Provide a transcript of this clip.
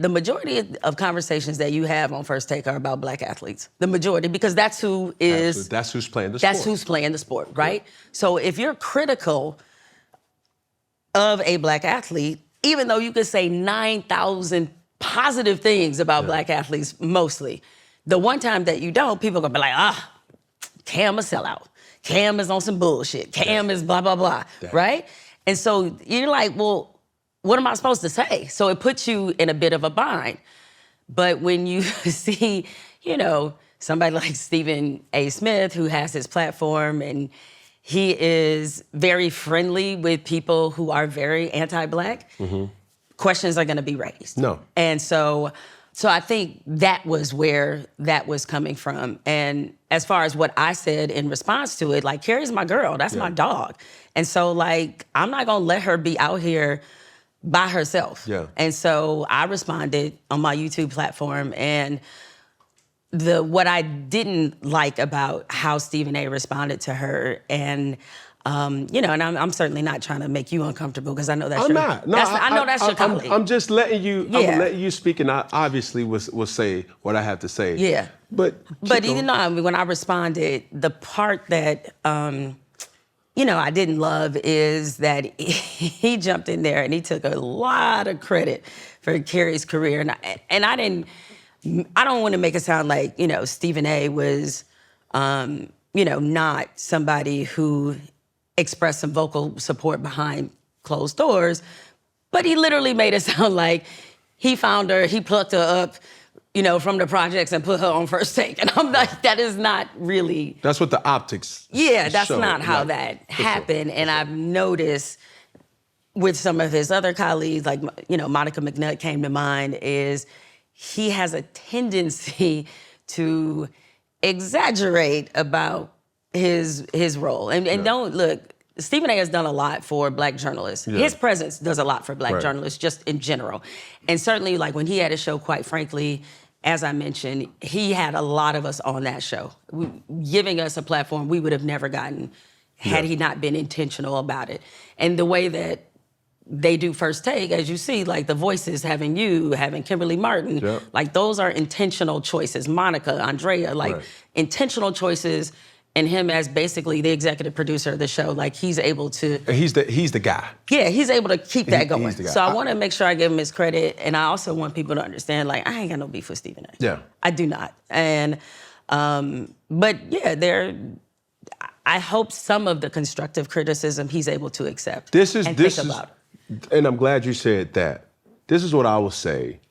The majority of conversations that you have on First Take are about Black athletes. The majority, because that's who is... Absolutely. That's who's playing the sport. That's who's playing the sport, right? Yeah. So if you're critical of a Black athlete, even though you could say 9,000 positive things about Black athletes, mostly, the one time that you don't, people are gonna be like, Cam a sellout. Cam is on some bullshit. Cam is blah, blah, blah, right? And so you're like, well, what am I supposed to say? So it puts you in a bit of a bind. But when you see, somebody like Stephen A. Smith, who has his platform, and he is very friendly with people who are very anti-Black, questions are gonna be raised. No. And so I think that was where that was coming from. And as far as what I said in response to it, like, Carrie's my girl, that's my dog. And so, like, I'm not gonna let her be out here by herself. Yeah. And so I responded on my YouTube platform, and what I didn't like about how Stephen A. responded to her, and and I'm certainly not trying to make you uncomfortable, because I know that's I know that's your colleague. I'm just letting you. I'm letting you speak, and I obviously will say what I have to say. Yeah. But when I responded, the part that I didn't love is that he jumped in there and he took a lot of credit for Carrie's career, and I don't want to make it sound like Stephen A. was not somebody who expressed some vocal support behind closed doors, but he literally made it sound like he found her, he plucked her up, from the projects and put her on First Take. And I'm like, that is not really... That's what the optics that's show. not how that happened. And I've noticed with some of his other colleagues, like, Monica McNutt came to mind, is he has a tendency to exaggerate about his role. And don't look, Stephen A. has done a lot for Black journalists. His presence does a lot for Black journalists, just in general. And certainly, like, when he had a show, quite frankly, as I mentioned, he had a lot of us on that show, giving us a platform we would have never gotten had he not been intentional about it. And the way that they do First Take, as you see, like The Voices, having you, having Kimberly Martin, like, those are intentional choices. Monica, Andrea, like, intentional choices. And him as basically the executive producer of the show, like, he's able to... He's the guy. Yeah, he's able to keep that going. He's the guy. So I want to make sure I give him his credit, and I also want people to understand, like, I ain't got no beef with Stephen A. Yeah. I do not. And, but yeah, I hope some of the constructive criticism he's able to accept think about it. And I'm glad you said that. This is what I will say.